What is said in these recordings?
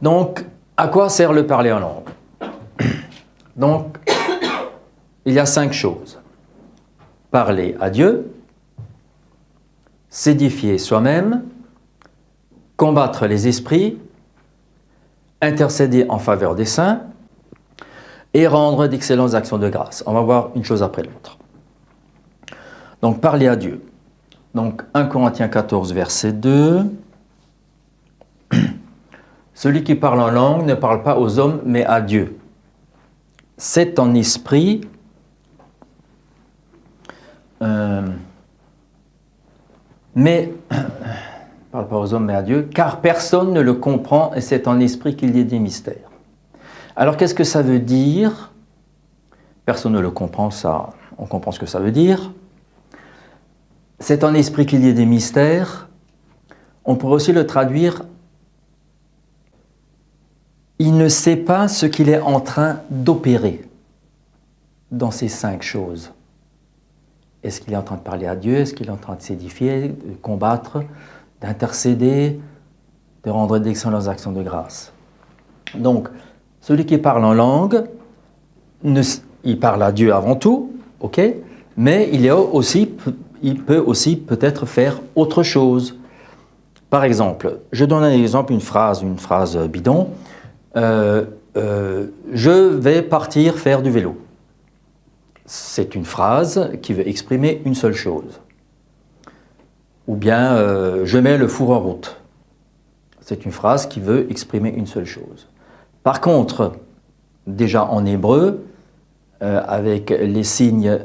Donc, à quoi sert le parler en langue? Donc, il y a 5 choses. Parler à Dieu, s'édifier soi-même, combattre les esprits, intercéder en faveur des saints et rendre d'excellentes actions de grâce. On va voir une chose après l'autre. Donc, parler à Dieu. Donc, 1 Corinthiens 14, verset 2. Celui qui parle en langue ne parle pas aux hommes, mais à Dieu. C'est en esprit, mais parle pas aux hommes, mais à Dieu, car personne ne le comprend, et c'est en esprit qu'il y a des mystères. Alors, qu'est-ce que ça veut dire? Personne ne le comprend, ça, on comprend ce que ça veut dire. C'est en esprit qu'il y a des mystères. On pourrait aussi le traduire. Il ne sait pas ce qu'il est en train d'opérer dans ces 5 choses. Est-ce qu'il est en train de parler à Dieu? Est-ce qu'il est en train de s'édifier, de combattre, d'intercéder, de rendre d'excellentes actions de grâce? Donc, celui qui parle en langue, il parle à Dieu avant tout, ok? Mais il peut aussi peut-être faire autre chose. Par exemple, je donne un exemple, une phrase bidon. Je vais partir faire du vélo. C'est une phrase qui veut exprimer une seule chose. Ou bien, je mets le four en route. C'est une phrase qui veut exprimer une seule chose. Par contre, déjà en hébreu, avec les signes,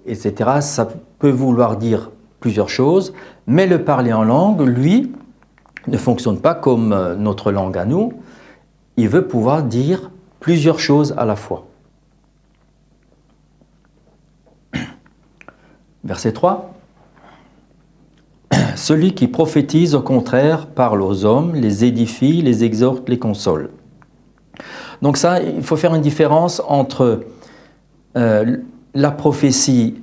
etc., ça peut vouloir dire plusieurs choses, mais le parler en langue, lui, ne fonctionne pas comme notre langue à nous. Il veut pouvoir dire plusieurs choses à la fois. Verset 3. Celui qui prophétise, au contraire, parle aux hommes, les édifie, les exhorte, les console. Donc ça, il faut faire une différence entre la prophétie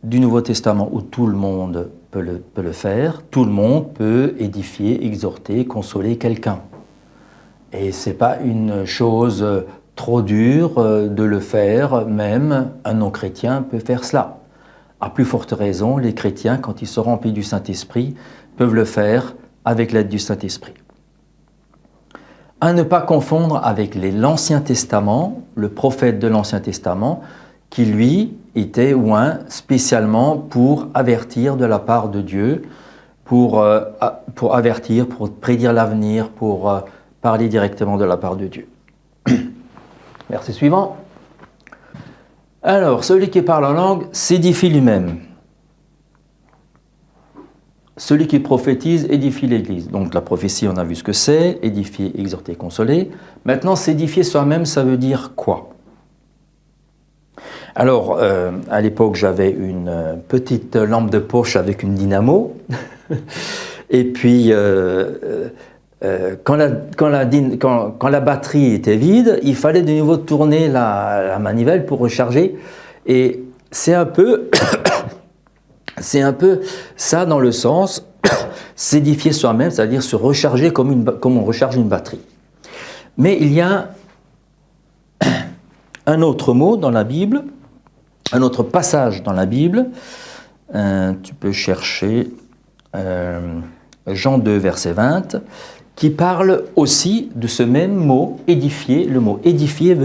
du Nouveau Testament, où tout le monde peut le faire, tout le monde peut édifier, exhorter, consoler quelqu'un. Et ce n'est pas une chose trop dure de le faire, même un non-chrétien peut faire cela. À plus forte raison, les chrétiens, quand ils sont remplis du Saint-Esprit, peuvent le faire avec l'aide du Saint-Esprit. À ne pas confondre avec l'Ancien Testament, le prophète de l'Ancien Testament, qui lui était oint spécialement pour avertir de la part de Dieu, pour avertir, pour prédire l'avenir, pour parler directement de la part de Dieu. Verset suivant. Alors, celui qui parle en langue s'édifie lui-même. Celui qui prophétise édifie l'Église. Donc la prophétie, on a vu ce que c'est, édifier, exhorter, consoler. Maintenant, s'édifier soi-même, ça veut dire quoi? Alors, à l'époque, j'avais une petite lampe de poche avec une dynamo. Et puis, quand la batterie était vide, il fallait de nouveau tourner la manivelle pour recharger. Et c'est un peu ça dans le sens s'édifier soi-même, c'est-à-dire se recharger comme on recharge une batterie. Mais il y a un autre mot dans la Bible, un autre passage dans la Bible. Tu peux chercher Jean 2, verset 20, qui parle aussi de ce même mot, édifier. Le mot édifier,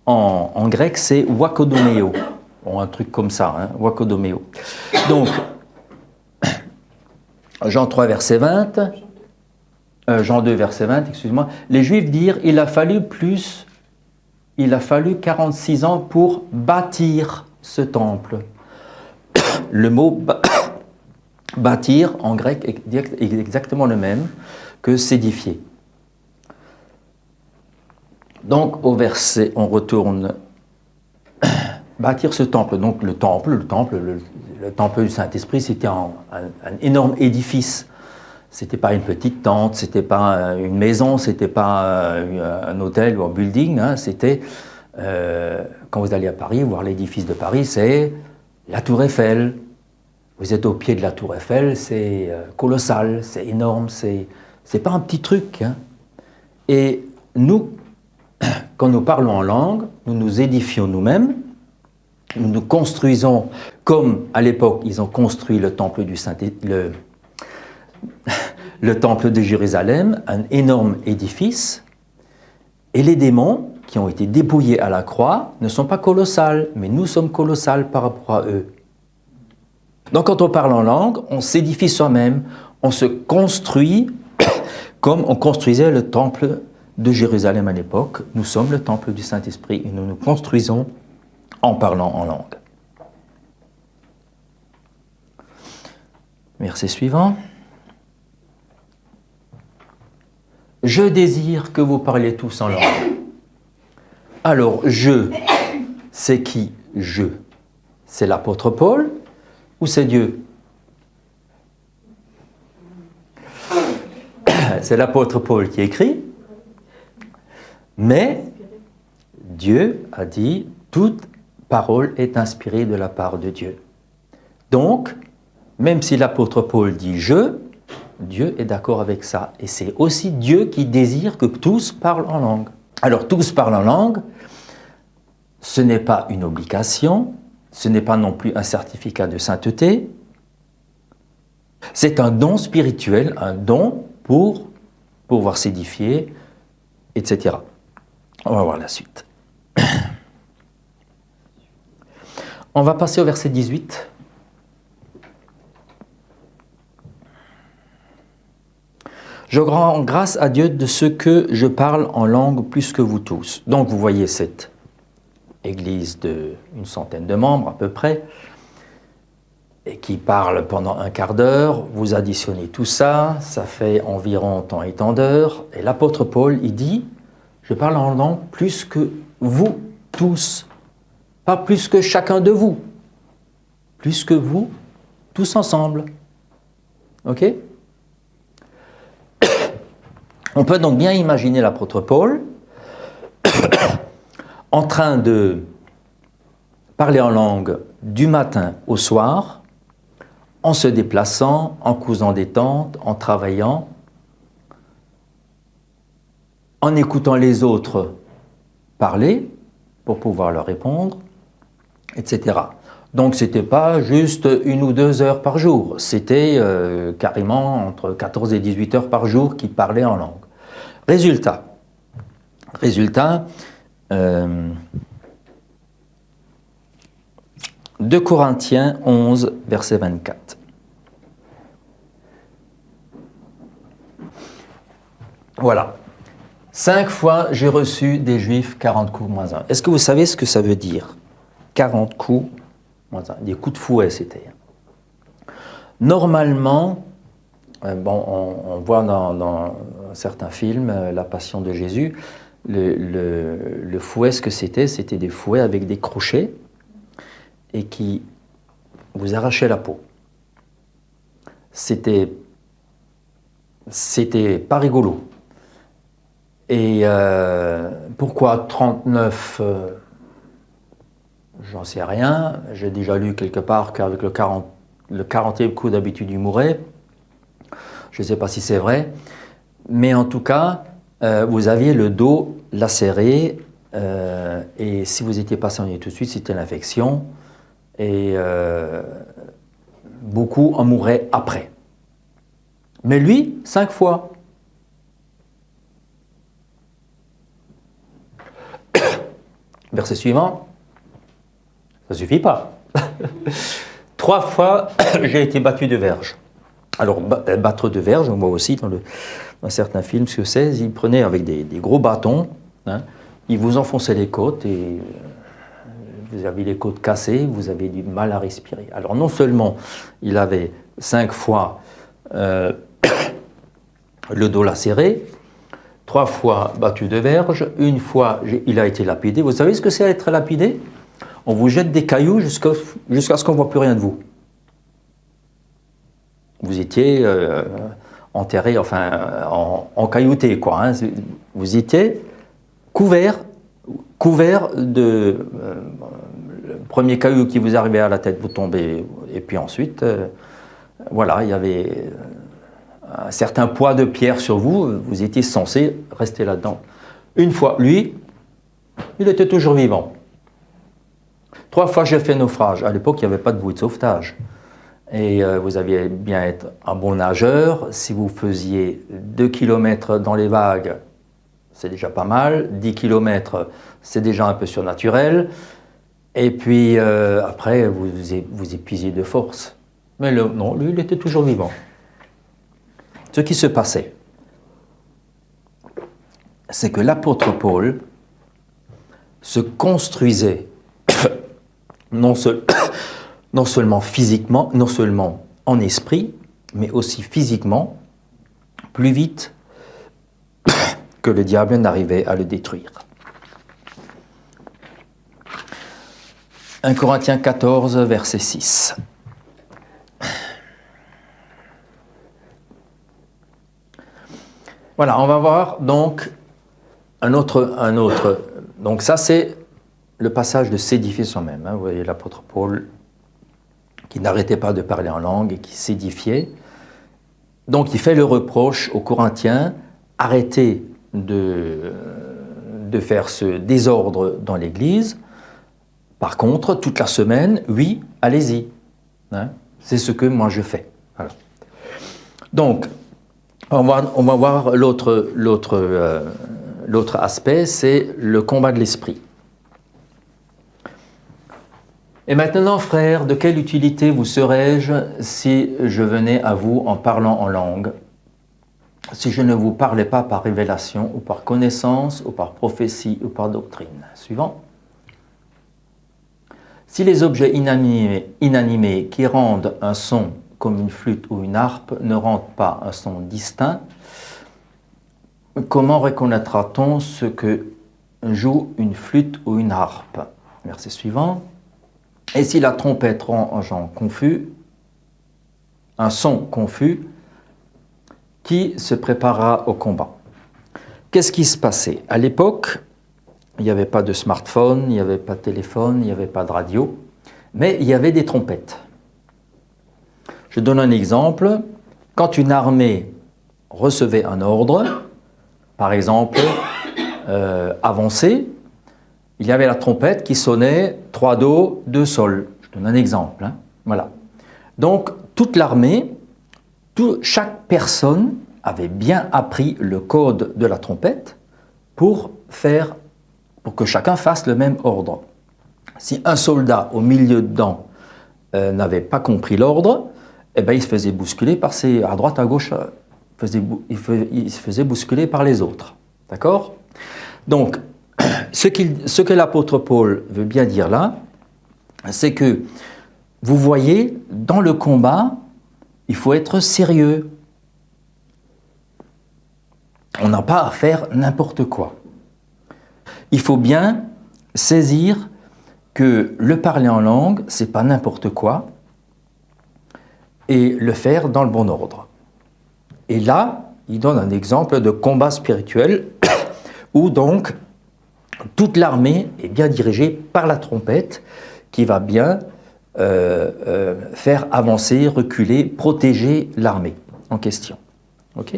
en grec, c'est wakodomeo. Bon, un truc comme ça, hein, wakodomeo. Donc, Jean 3, verset 20, Jean 2, verset 20, excuse-moi, les Juifs dirent, il a fallu 46 ans pour bâtir ce temple. Le mot bâtir, en grec, est exactement le même que s'édifier. Donc, au verset, on retourne bâtir ce temple. Donc le temple du Saint-Esprit, c'était un énorme édifice. C'était pas une petite tente, c'était pas une maison, c'était pas un hôtel ou un building. Hein, c'était, quand vous allez à Paris, voir l'édifice de Paris, c'est la Tour Eiffel. Vous êtes au pied de la Tour Eiffel, c'est colossal, c'est énorme, c'est pas un petit truc. Hein. Et nous, quand nous parlons en langue, nous nous édifions nous-mêmes, nous nous construisons comme à l'époque ils ont construit le temple du le temple de Jérusalem, un énorme édifice, et les démons qui ont été dépouillés à la croix ne sont pas colossales, mais nous sommes colossales par rapport à eux. Donc quand on parle en langue, on s'édifie soi-même, on se construit comme on construisait le temple de Jérusalem à l'époque. Nous sommes le temple du Saint-Esprit et nous nous construisons en parlant en langue. Verset suivant. Je désire que vous parliez tous en langue. Alors, je, c'est qui je? C'est l'apôtre Paul ou c'est Dieu? C'est l'apôtre Paul qui écrit, mais Dieu a dit toute parole est inspirée de la part de Dieu. Donc, même si l'apôtre Paul dit je, Dieu est d'accord avec ça. Et c'est aussi Dieu qui désire que tous parlent en langue. Alors, tous parlent en langue, ce n'est pas une obligation, ce n'est pas non plus un certificat de sainteté, c'est un don spirituel, un don pour pouvoir s'édifier, etc. On va voir la suite. On va passer au verset 18. Je rends grâce à Dieu de ce que je parle en langue plus que vous tous. Donc vous voyez cette église d'une centaine de membres à peu près, et qui parle pendant un quart d'heure. Vous additionnez tout ça, ça fait environ tant et tant d'heures. Et l'apôtre Paul, il dit, je parle en langue plus que vous tous, pas plus que chacun de vous, plus que vous tous ensemble. Ok ? On peut donc bien imaginer l'apôtre Paul en train de parler en langue du matin au soir, en se déplaçant, en cousant des tentes, en travaillant, en écoutant les autres parler pour pouvoir leur répondre, etc. Donc ce n'était pas juste 1 ou 2 heures par jour, c'était carrément entre 14 et 18 heures par jour qu'il parlait en langue. Résultat, 2 Corinthiens 11, verset 24. Voilà. 5 fois j'ai reçu des Juifs 40 coups moins 1. Est-ce que vous savez ce que ça veut dire? 40 coups moins 1. Des coups de fouet, c'était. Normalement, on voit dans certains films, La Passion de Jésus, le fouet, ce que c'était des fouets avec des crochets et qui vous arrachaient la peau. C'était pas rigolo. Et pourquoi 39 j'en sais rien. J'ai déjà lu quelque part qu'avec le 40e coup d'habitude il mourait. Je ne sais pas si c'est vrai. Mais en tout cas, vous aviez le dos lacéré et si vous n'étiez pas soigné tout de suite, c'était l'infection. Et beaucoup en mouraient après. Mais lui, 5 fois. Verset suivant. Ça ne suffit pas. 3 fois, j'ai été battu de verge. Alors, battre de verge, on voit aussi dans certains films ce que c'est. Ils prenaient avec des gros bâtons, hein, ils vous enfonçaient les côtes et vous avez les côtes cassées, vous avez du mal à respirer. Alors, non seulement il avait 5 fois le dos lacéré, 3 fois battu de verge, 1 fois il a été lapidé. Vous savez ce que c'est être lapidé? on vous jette des cailloux jusqu'à ce qu'on ne voit plus rien de vous. Vous étiez enterré, enfin, encaillouté, quoi. Hein. Vous étiez couvert de... le premier caillou qui vous arrivait à la tête, vous tombez. Et puis ensuite, voilà, il y avait un certain poids de pierre sur vous, vous étiez censé rester là-dedans. Une fois, lui, il était toujours vivant. 3 fois, j'ai fait naufrage. À l'époque, il n'y avait pas de bouée de sauvetage. Et vous aviez bien être un bon nageur. Si vous faisiez 2 km dans les vagues, c'est déjà pas mal. 10 km, c'est déjà un peu surnaturel. Et puis après, vous épuisiez de force. Mais non, lui, il était toujours vivant. Ce qui se passait, c'est que l'apôtre Paul se construisait non seulement physiquement, non seulement en esprit, mais aussi physiquement, plus vite que le diable n'arrivait à le détruire. 1 Corinthiens 14, verset 6. Voilà, on va voir donc un autre. Donc ça, c'est le passage de s'édifier soi-même. Hein. Vous voyez l'apôtre Paul qui n'arrêtait pas de parler en langue et qui s'édifiait. Donc il fait le reproche aux Corinthiens, arrêtez de faire ce désordre dans l'Église. Par contre, toute la semaine, oui, allez-y. Hein. C'est ce que moi je fais. Voilà. Donc, on va voir l'autre aspect, c'est le combat de l'esprit. Et maintenant, frères, de quelle utilité vous serais-je si je venais à vous en parlant en langue, si je ne vous parlais pas par révélation, ou par connaissance, ou par prophétie, ou par doctrine? Suivant. Si les objets inanimés qui rendent un son comme une flûte ou une harpe ne rendent pas un son distinct, comment reconnaîtra-t-on ce que joue une flûte ou une harpe? Verset suivant. Et si la trompette rend un son confus, qui se préparera au combat? Qu'est-ce qui se passait? À l'époque, il n'y avait pas de smartphone, il n'y avait pas de téléphone, il n'y avait pas de radio, mais il y avait des trompettes. Je donne un exemple. Quand une armée recevait un ordre, par exemple, avancer, il y avait la trompette qui sonnait 3 do, 2 sol. Je donne un exemple. Hein. Voilà. Donc, toute l'armée, chaque personne avait bien appris le code de la trompette pour que chacun fasse le même ordre. Si un soldat au milieu dedans n'avait pas compris l'ordre, eh ben, il se faisait bousculer à droite, à gauche, il se faisait bousculer par les autres. D'accord? Donc, ce que l'apôtre Paul veut bien dire là, c'est que, vous voyez, dans le combat, il faut être sérieux. On n'a pas à faire n'importe quoi. Il faut bien saisir que le parler en langue, c'est pas n'importe quoi, et le faire dans le bon ordre. Et là, il donne un exemple de combat spirituel où donc toute l'armée est bien dirigée par la trompette qui va bien faire avancer, reculer, protéger l'armée en question. Ok ?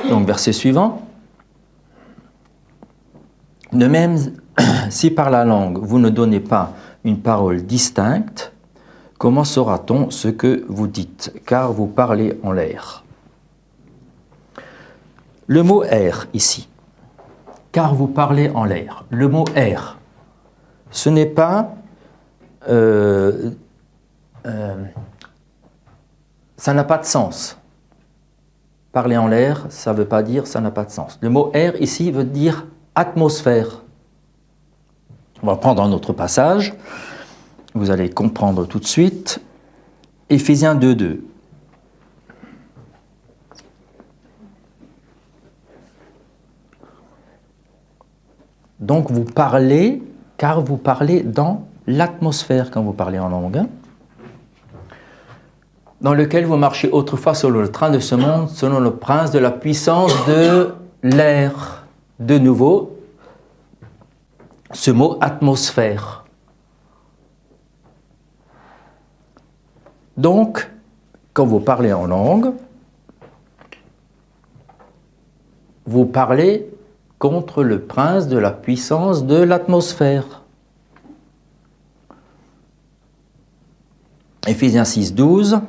Donc, verset suivant. De même, si par la langue vous ne donnez pas une parole distincte, comment saura-t-on ce que vous dites, car vous parlez en l'air? Le mot air ici, car vous parlez en l'air. Le mot air, ce n'est pas... ça n'a pas de sens. Parler en l'air, ça ne veut pas dire ça n'a pas de sens. Le mot air ici veut dire atmosphère. On va prendre un autre passage. Vous allez comprendre tout de suite. Éphésiens 2:2. Donc vous parlez, car vous parlez dans l'atmosphère quand vous parlez en langue, hein, dans lequel vous marchez autrefois sur le train de ce monde, selon le prince de la puissance de l'air. De nouveau, ce mot atmosphère. Donc, quand vous parlez en langue, vous parlez contre le prince de la puissance de l'atmosphère. Éphésiens 6, 12.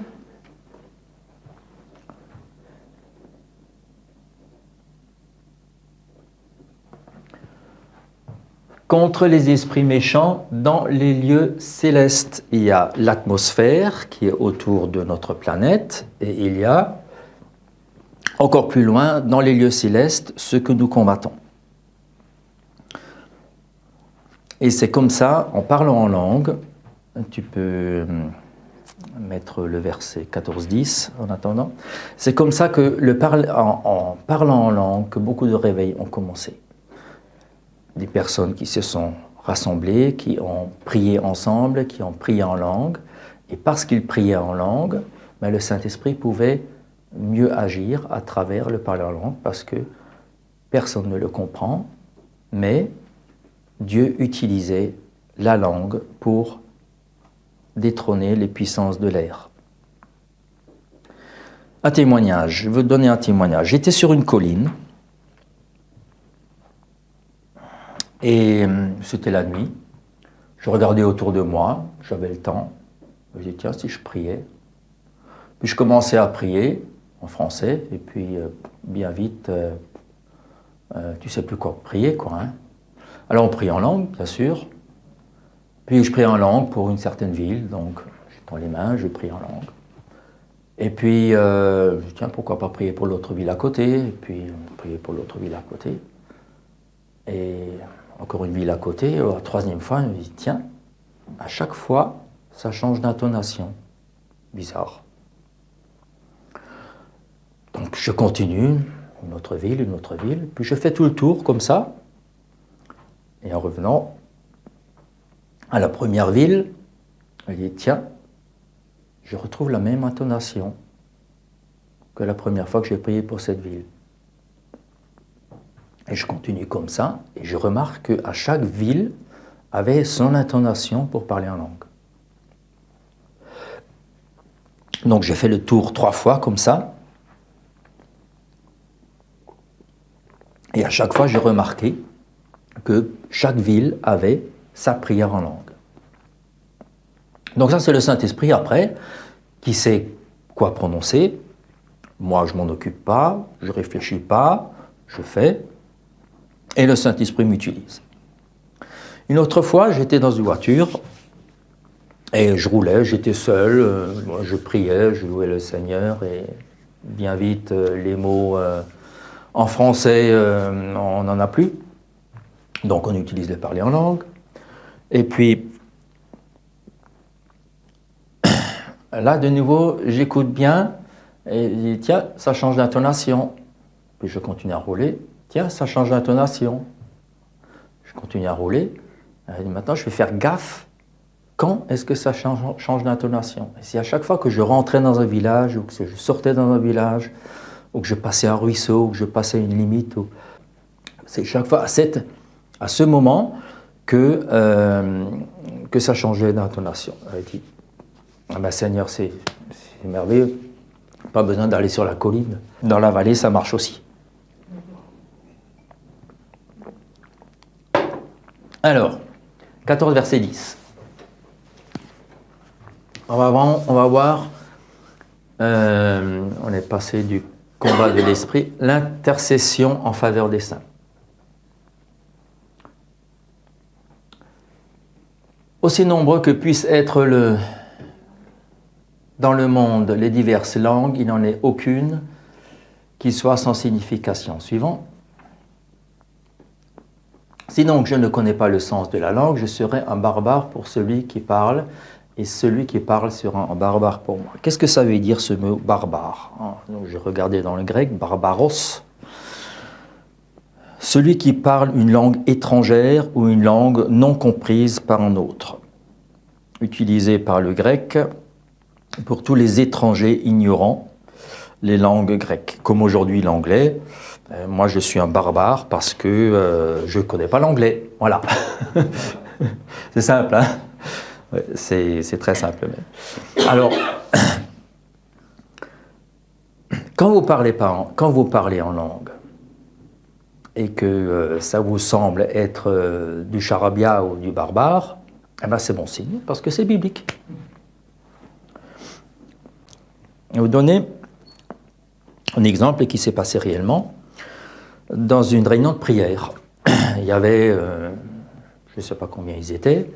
Contre les esprits méchants dans les lieux célestes. Il y a l'atmosphère qui est autour de notre planète et il y a, encore plus loin, dans les lieux célestes, ce que nous combattons. Et c'est comme ça, en parlant en langue, tu peux mettre le verset 14-10 en attendant, c'est comme ça que en parlant en langue, que beaucoup de réveils ont commencé. Des personnes qui se sont rassemblées, qui ont prié ensemble, qui ont prié en langue. Et parce qu'ils priaient en langue, le Saint-Esprit pouvait mieux agir à travers le parler en langue, parce que personne ne le comprend, mais Dieu utilisait la langue pour détrôner les puissances de l'air. Un témoignage, je veux donner un témoignage. J'étais sur une colline, et c'était la nuit, je regardais autour de moi, j'avais le temps, je me disais tiens si je priais. Puis je commençais à prier en français, et puis bien vite, tu sais plus quoi prier quoi. Hein. Alors on prie en langue, bien sûr, puis je prie en langue pour une certaine ville, donc j'ai dans les mains, je prie en langue. Et puis, je dis tiens pourquoi pas prier pour l'autre ville à côté, et puis prier pour l'autre ville à côté. Et encore une ville à côté, la troisième fois, je me dis, tiens, à chaque fois, ça change d'intonation. Bizarre. Donc je continue, une autre ville, puis je fais tout le tour comme ça. Et en revenant à la première ville, je dis, tiens, je retrouve la même intonation que la première fois que j'ai prié pour cette ville. Et je continue comme ça, et je remarque qu'à chaque ville avait son intonation pour parler en langue. Donc j'ai fait le tour 3 fois comme ça, et à chaque fois j'ai remarqué que chaque ville avait sa prière en langue. Donc ça c'est le Saint-Esprit après, qui sait quoi prononcer. Moi je m'en occupe pas, je réfléchis pas, je fais. Et le Saint-Esprit m'utilise. Une autre fois, j'étais dans une voiture et je roulais, j'étais seul, je priais, je louais le Seigneur et bien vite, les mots en français, on n'en a plus. Donc on utilise le parler en langue. Et puis, là de nouveau, j'écoute bien et je dis tiens, ça change d'intonation. Puis je continue à rouler. Tiens, ça change d'intonation. Je continue à rouler. Et maintenant, je vais faire gaffe. Quand est-ce que ça change d'intonation? Et si à chaque fois que je rentrais dans un village, ou que je sortais dans un village, ou que je passais un ruisseau, ou que je passais une limite, c'est chaque fois à ce moment que ça changeait d'intonation. Elle dit, ah ben Seigneur, c'est merveilleux. Pas besoin d'aller sur la colline. Dans la vallée, ça marche aussi. Alors, 14 verset 10. On va voir, on est passé du combat de l'esprit, l'intercession en faveur des saints. Aussi nombreux que puissent être dans le monde les diverses langues, il n'en est aucune qui soit sans signification. Suivant. Si donc je ne connais pas le sens de la langue, je serai un barbare pour celui qui parle, et celui qui parle sera un barbare pour moi. Qu'est-ce que ça veut dire ce mot barbare? Donc, j'ai regardé dans le grec, barbaros. celui qui parle une langue étrangère ou une langue non comprise par un autre, utilisé par le grec pour tous les étrangers ignorants les langues grecques, comme aujourd'hui l'anglais. Moi, je suis un barbare parce que je ne connais pas l'anglais. Voilà. C'est simple, hein? Ouais, c'est très simple même. Alors, quand vous parlez en langue et que ça vous semble être du charabia ou du barbare, eh ben c'est bon signe parce que c'est biblique. Je vais vous donner un exemple qui s'est passé réellement dans une réunion de prière. Il y avait, je ne sais pas combien ils étaient,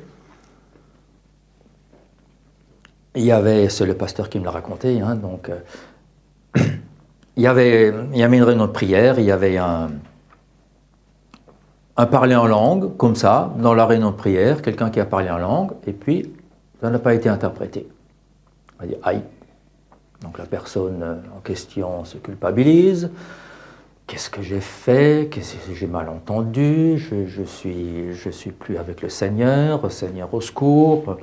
il y avait, c'est le pasteur qui me l'a raconté, hein, donc il y avait une réunion de prière, il y avait un parler en langue, comme ça, dans la réunion de prière, quelqu'un qui a parlé en langue, et puis ça n'a pas été interprété. On va dire aïe. Donc la personne en question se culpabilise. Qu'est-ce que j'ai fait? Qu'est-ce que j'ai mal entendu? Je suis plus avec le Seigneur au secours.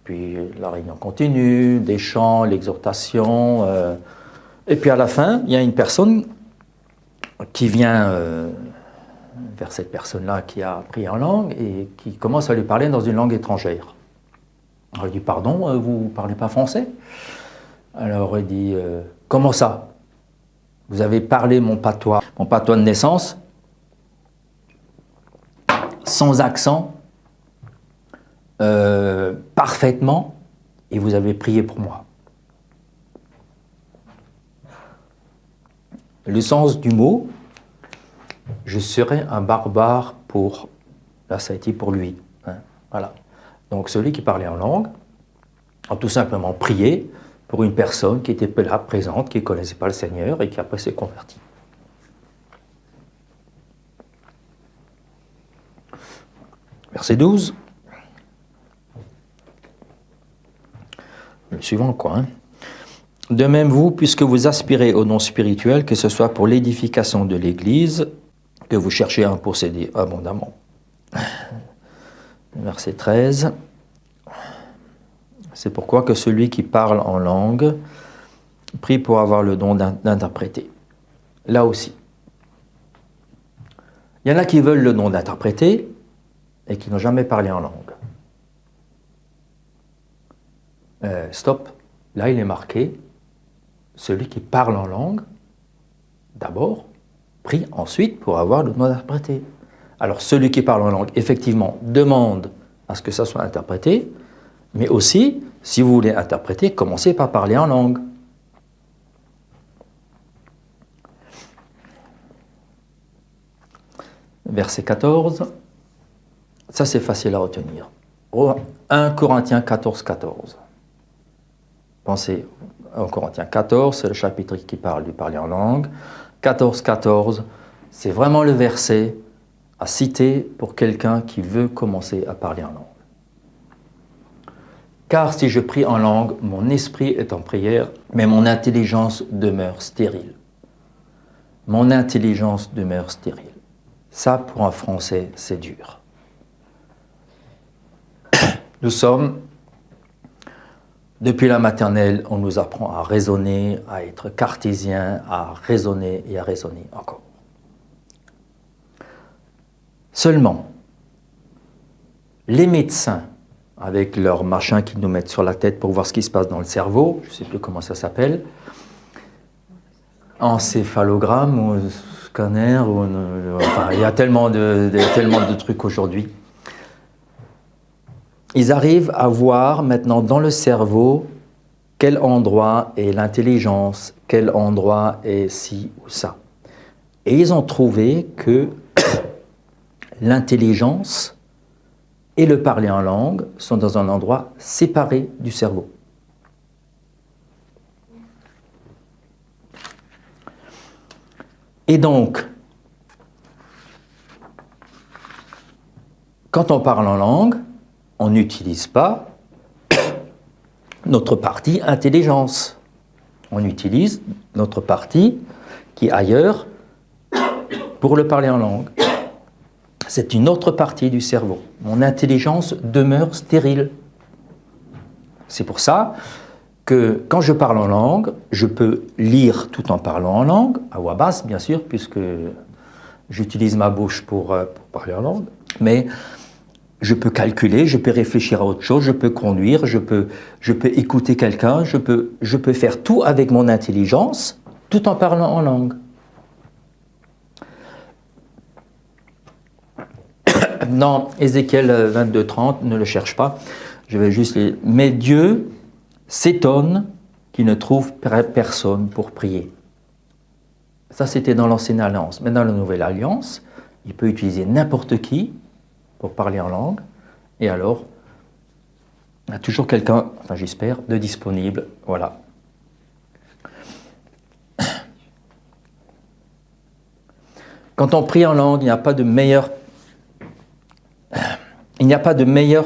Puis la réunion continue, des chants, l'exhortation. Et puis à la fin, il y a une personne qui vient vers cette personne-là qui a appris en langue et qui commence à lui parler dans une langue étrangère. Alors il dit, pardon, vous ne parlez pas français? Alors il dit, comment ça? Vous avez parlé mon patois de naissance, sans accent, parfaitement, et vous avez prié pour moi. Le sens du mot, je serai un barbare pour, là ça a été pour lui. Hein, voilà. Donc celui qui parlait en langue a tout simplement prié pour une personne qui était là présente, qui ne connaissait pas le Seigneur et qui après s'est convertie. Verset 12. Le suivant, quoi. Hein. De même vous, puisque vous aspirez au don spirituel, que ce soit pour l'édification de l'Église, que vous cherchez à en posséder abondamment. Verset 13. C'est pourquoi que celui qui parle en langue prie pour avoir le don d'interpréter. Là aussi. Il y en a qui veulent le don d'interpréter et qui n'ont jamais parlé en langue. Stop. Là, il est marqué, celui qui parle en langue, d'abord, prie ensuite pour avoir le don d'interpréter. Alors, celui qui parle en langue, effectivement, demande à ce que ça soit interprété, mais aussi, si vous voulez interpréter, commencez par parler en langue. Verset 14, ça c'est facile à retenir. 1 Corinthiens 14, 14. Pensez au Corinthiens 14, c'est le chapitre qui parle du parler en langue. 14, 14, c'est vraiment le verset à citer pour quelqu'un qui veut commencer à parler en langue. Car si je prie en langue, mon esprit est en prière, mais mon intelligence demeure stérile. Mon intelligence demeure stérile. Ça, pour un Français, c'est dur. Nous sommes, depuis la maternelle, on nous apprend à raisonner, à être cartésien, à raisonner et à raisonner encore. Seulement, les médecins, avec leur machin qu'ils nous mettent sur la tête pour voir ce qui se passe dans le cerveau, je ne sais plus comment ça s'appelle, encéphalogramme ou scanner, enfin, il y a tellement de trucs aujourd'hui. Ils arrivent à voir maintenant dans le cerveau quel endroit est l'intelligence, quel endroit est ci ou ça. Et ils ont trouvé que l'intelligence et le parler en langue sont dans un endroit séparé du cerveau. Et donc, quand on parle en langue, on n'utilise pas notre partie intelligence. On utilise notre partie qui est ailleurs pour le parler en langue. C'est une autre partie du cerveau. Mon intelligence demeure stérile. C'est pour ça que quand je parle en langue, je peux lire tout en parlant en langue, à voix basse bien sûr, puisque j'utilise ma bouche pour parler en langue, mais je peux calculer, je peux réfléchir à autre chose, je peux conduire, je peux écouter quelqu'un, je peux faire tout avec mon intelligence, tout en parlant en langue. Dans Ézéchiel 22-30, ne le cherche pas, je vais juste les... Mais Dieu s'étonne qu'il ne trouve personne pour prier. Ça, c'était dans l'Ancienne Alliance. Mais dans la Nouvelle Alliance, il peut utiliser n'importe qui pour parler en langue. Et alors, il y a toujours quelqu'un, enfin j'espère, de disponible. Voilà. Quand on prie en langue, il n'y a pas de meilleure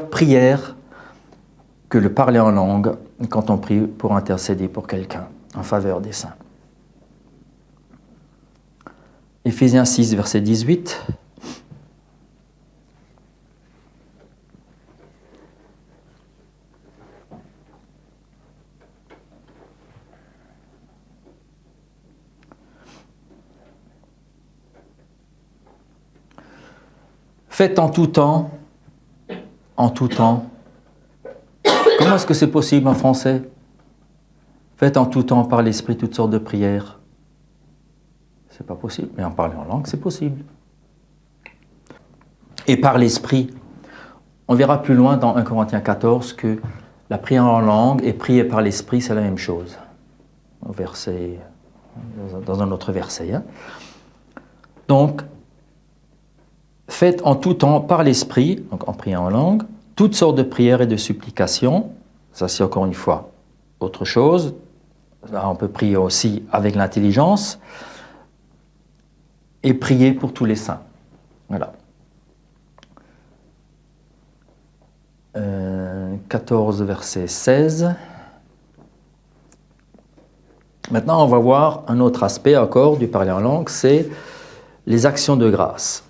prière que le parler en langue quand on prie pour intercéder pour quelqu'un en faveur des saints. Éphésiens 6, verset 18. Faites en tout temps. Comment est-ce que c'est possible en français? Faites en tout temps par l'Esprit toutes sortes de prières. C'est pas possible, mais en parler en langue, c'est possible. Et par l'Esprit, on verra plus loin dans 1 Corinthiens 14 que la prière en langue et prier par l'Esprit, c'est la même chose. Dans un autre verset. Hein. Donc, faites en tout temps par l'Esprit, donc en priant en langue, toutes sortes de prières et de supplications. Ça, c'est encore une fois autre chose. Là, on peut prier aussi avec l'intelligence et prier pour tous les saints. Voilà. 14, verset 16. Maintenant, on va voir un autre aspect encore du parler en langue, c'est les actions de grâce.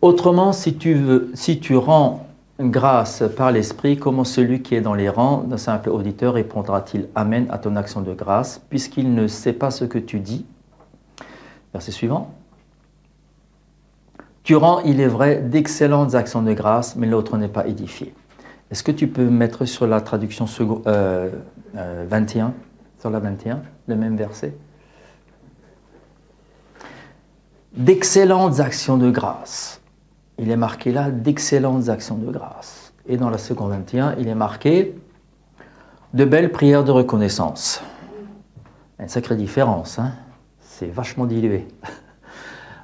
Autrement, si tu rends grâce par l'Esprit, comment celui qui est dans les rangs d'un simple auditeur répondra-t-il Amen à ton action de grâce, puisqu'il ne sait pas ce que tu dis? Verset suivant. Tu rends, il est vrai, d'excellentes actions de grâce, mais l'autre n'est pas édifié. Est-ce que tu peux mettre sur la traduction 21, sur la 21, le même verset? D'excellentes actions de grâce. Il est marqué là, d'excellentes actions de grâce. Et dans la seconde 21, il est marqué de belles prières de reconnaissance. Une sacrée différence, hein? C'est vachement dilué.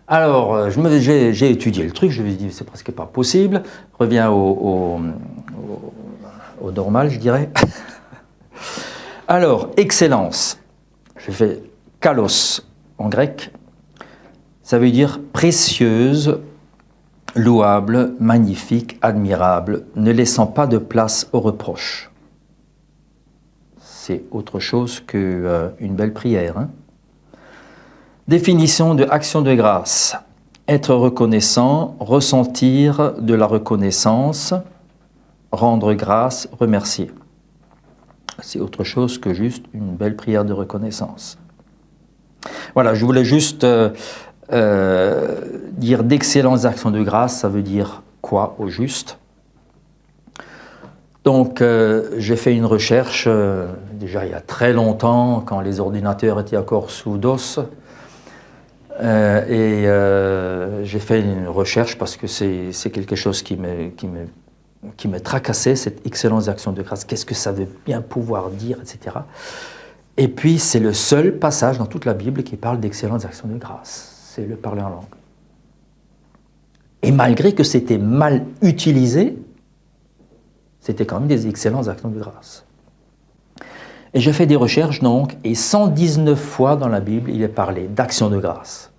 Alors, j'ai étudié le truc, je me suis dit, c'est presque pas possible. Reviens au normal, je dirais. Alors, excellence. Je fais kalos en grec. Ça veut dire précieuse, louable, magnifique, admirable, ne laissant pas de place aux reproches. C'est autre chose qu'une belle prière. Hein? Définition de action de grâce. Être reconnaissant, ressentir de la reconnaissance, rendre grâce, remercier. C'est autre chose que juste une belle prière de reconnaissance. Voilà, je voulais juste dire d'excellentes actions de grâce, ça veut dire quoi au juste? Donc, j'ai fait une recherche, déjà il y a très longtemps, quand les ordinateurs étaient encore sous DOS, j'ai fait une recherche parce que c'est quelque chose qui me tracassait, cette excellente action de grâce. Qu'est-ce que ça veut bien pouvoir dire, etc. Et puis, c'est le seul passage dans toute la Bible qui parle d'excellentes actions de grâce. C'est le parler en langue. Et malgré que c'était mal utilisé, c'était quand même des excellentes actions de grâce. Et j'ai fait des recherches donc, et 119 fois dans la Bible, il est parlé d'actions de grâce.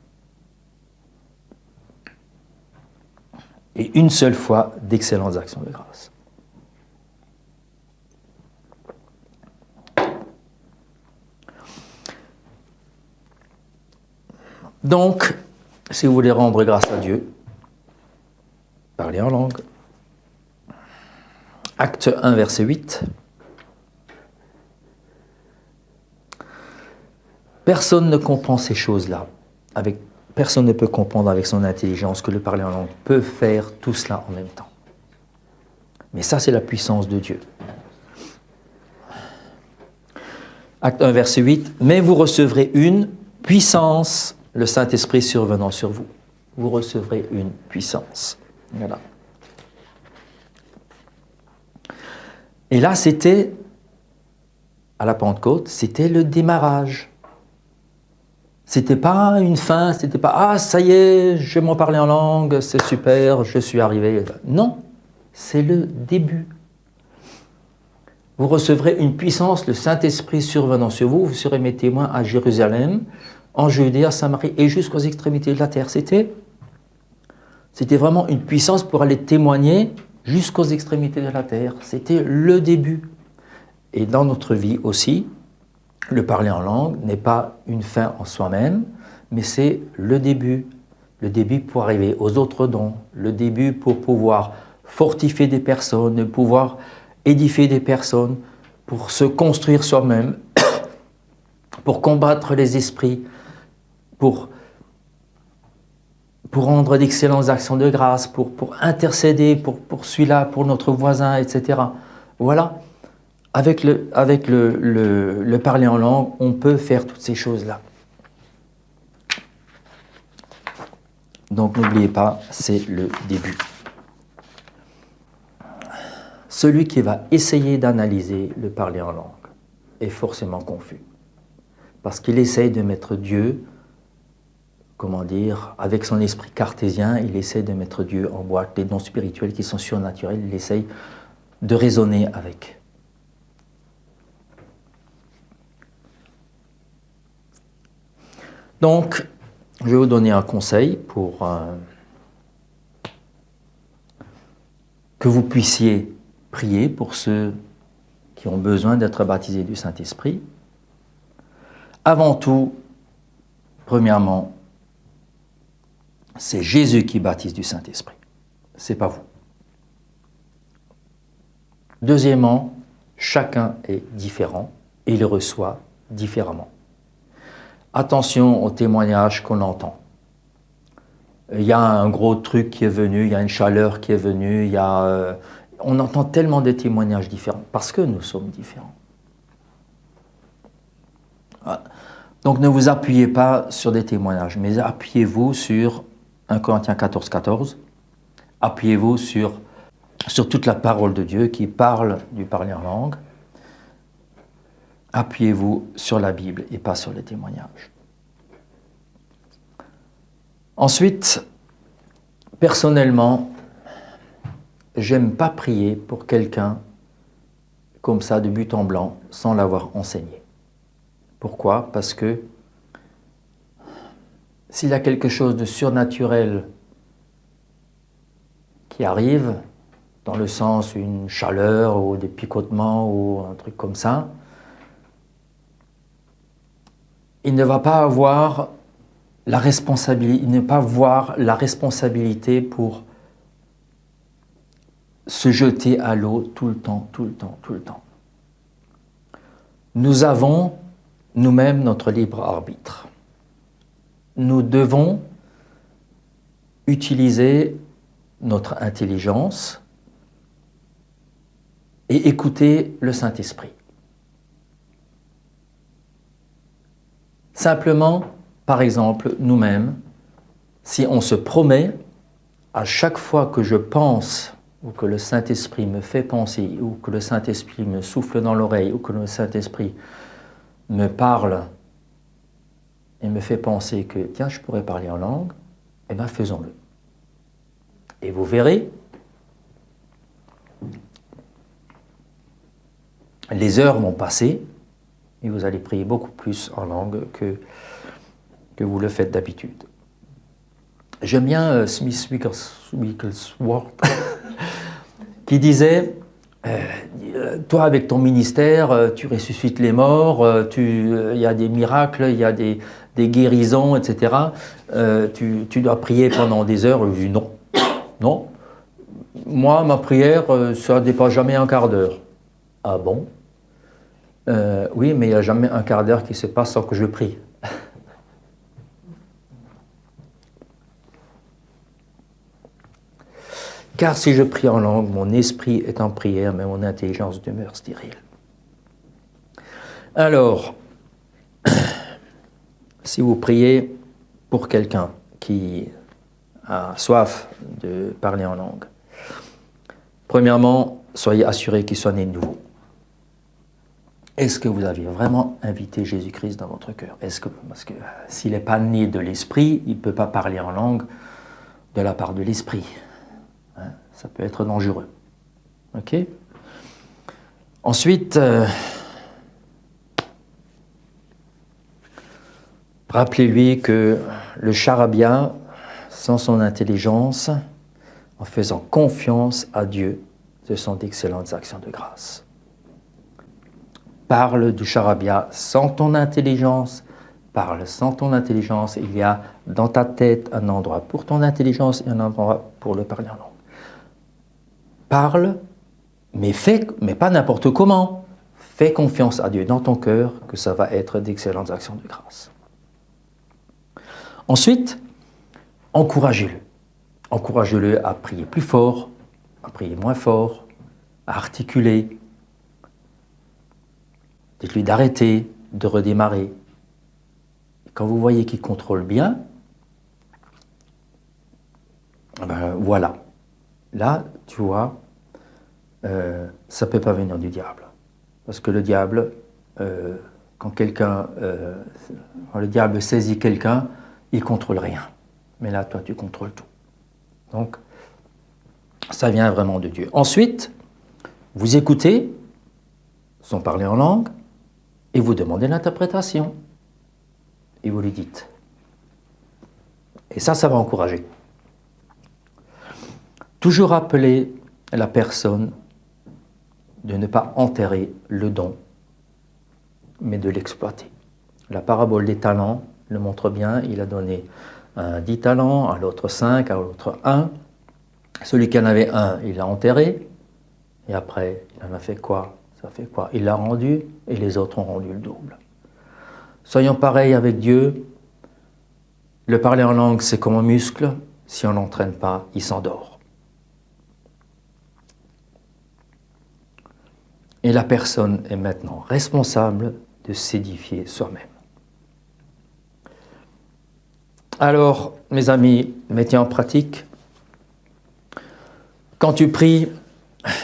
Et une seule fois d'excellentes actions de grâce. Donc, si vous voulez rendre grâce à Dieu, Parler en langue. Acte 1, verset 8. Personne ne comprend ces choses-là. Personne ne peut comprendre avec son intelligence que le parler en langue peut faire tout cela en même temps. Mais ça, c'est la puissance de Dieu. Acte 1, verset 8. Mais vous recevrez une puissance, le Saint-Esprit survenant sur vous. Vous recevrez une puissance. Voilà. Et là, c'était, à la Pentecôte, c'était le démarrage. C'était pas une fin, c'était pas « Ah, ça y est, je vais m'en parler en langue, c'est super, je suis arrivé. » Non, c'est le début. Vous recevrez une puissance, le Saint-Esprit survenant sur vous, vous serez mes témoins à Jérusalem, en Judée, à Samarie et jusqu'aux extrémités de la terre. C'était vraiment une puissance pour aller témoigner jusqu'aux extrémités de la terre. C'était le début. Et dans notre vie aussi, le parler en langue n'est pas une fin en soi-même, mais c'est le début. Le début pour arriver aux autres dons, le début pour pouvoir fortifier des personnes, pouvoir édifier des personnes, pour se construire soi-même, pour combattre les esprits, pour rendre d'excellentes actions de grâce, pour intercéder pour celui-là, pour notre voisin, etc. Voilà. Avec le parler en langue, on peut faire toutes ces choses-là. Donc n'oubliez pas, c'est le début. Celui qui va essayer d'analyser le parler en langue est forcément confus. Parce qu'il essaye de mettre Dieu, comment dire, avec son esprit cartésien, il essaie de mettre Dieu en boîte, les dons spirituels qui sont surnaturels, il essaye de raisonner avec. Donc, je vais vous donner un conseil pour que vous puissiez prier pour ceux qui ont besoin d'être baptisés du Saint-Esprit. Avant tout, premièrement, c'est Jésus qui baptise du Saint-Esprit. Ce n'est pas vous. Deuxièmement, chacun est différent et il reçoit différemment. Attention aux témoignages qu'on entend. Il y a un gros truc qui est venu, il y a une chaleur qui est venue, on entend tellement de témoignages différents parce que nous sommes différents. Donc ne vous appuyez pas sur des témoignages, mais appuyez-vous sur 1 Corinthiens 14, 14. Appuyez-vous sur toute la parole de Dieu qui parle du parler en langue. Appuyez-vous sur la Bible et pas sur les témoignages. Ensuite, personnellement, j'aime pas prier pour quelqu'un comme ça, de but en blanc, sans l'avoir enseigné. Pourquoi? Parce que s'il y a quelque chose de surnaturel qui arrive, dans le sens une chaleur ou des picotements ou un truc comme ça, il ne va pas avoir la responsabilité pour se jeter à l'eau tout le temps. Nous avons nous-mêmes notre libre arbitre. Nous devons utiliser notre intelligence et écouter le Saint-Esprit. Simplement, par exemple, nous-mêmes, si on se promet, à chaque fois que je pense, ou que le Saint-Esprit me fait penser, ou que le Saint-Esprit me souffle dans l'oreille, ou que le Saint-Esprit me parle et me fait penser que, tiens, je pourrais parler en langue, eh bien, faisons-le. Et vous verrez, les heures vont passer, et vous allez prier beaucoup plus en langue que vous le faites d'habitude. J'aime bien Smith Wigglesworth qui disait toi avec ton ministère tu ressuscites les morts, il y a des miracles, il y a des guérisons, etc. Tu dois prier pendant des heures. Je dis non, moi, ma prière, ça ne dépasse jamais un quart d'heure. Ah bon? Oui, mais il n'y a jamais un quart d'heure qui se passe sans que je prie. Car si je prie en langue, mon esprit est en prière, mais mon intelligence demeure stérile. Alors, si vous priez pour quelqu'un qui a soif de parler en langue, premièrement, soyez assurés qu'il soit né de nouveau. Est-ce que vous avez vraiment invité Jésus-Christ dans votre cœur? Parce que s'il n'est pas né de l'esprit, il ne peut pas parler en langue de la part de l'esprit. Hein, ça peut être dangereux. Ok? Ensuite, rappelez-lui que le charabia, sans son intelligence, en faisant confiance à Dieu, ce sont d'excellentes actions de grâce. Parle du charabia sans ton intelligence, parle sans ton intelligence. Il y a dans ta tête un endroit pour ton intelligence et un endroit pour le parler en langue. Parle, mais pas n'importe comment. Fais confiance à Dieu dans ton cœur que ça va être d'excellentes actions de grâce. Ensuite, encouragez-le. Encouragez-le à prier plus fort, à prier moins fort, à articuler. Dites-lui d'arrêter, de redémarrer. Et quand vous voyez qu'il contrôle bien, ben voilà. Là, tu vois, ça ne peut pas venir du diable. Parce que le diable, quand le diable saisit quelqu'un, il ne contrôle rien. Mais là, toi, tu contrôles tout. Donc, ça vient vraiment de Dieu. Ensuite, vous écoutez, sans parler en langue, et vous demandez l'interprétation. Et vous lui dites. Et ça va encourager. Toujours rappeler la personne de ne pas enterrer le don, mais de l'exploiter. La parabole des talents le montre bien. Il a donné 10 talents, à l'autre 5, à l'autre 1. Celui qui en avait un, il l'a enterré. Et après, il en a fait quoi? Ça fait quoi? Il l'a rendu et les autres ont rendu le double. Soyons pareils avec Dieu. Le parler en langue, c'est comme un muscle. Si on n'entraîne pas, il s'endort. Et la personne est maintenant responsable de s'édifier soi-même. Alors, mes amis, mettez en pratique. Quand tu pries,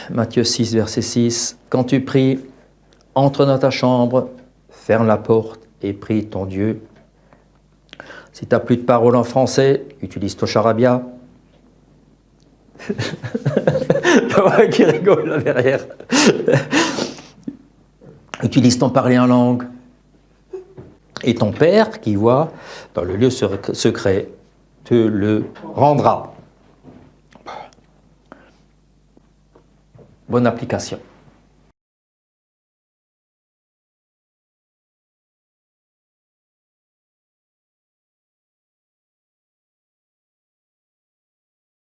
Matthieu 6, verset 6, quand tu pries, entre dans ta chambre, ferme la porte et prie ton Dieu. Si tu n'as plus de paroles en français, utilise ton charabia. Tu vois qui rigole là derrière. Utilise ton parler en langue. Et ton Père, qui voit dans le lieu secret, te le rendra. Bonne application.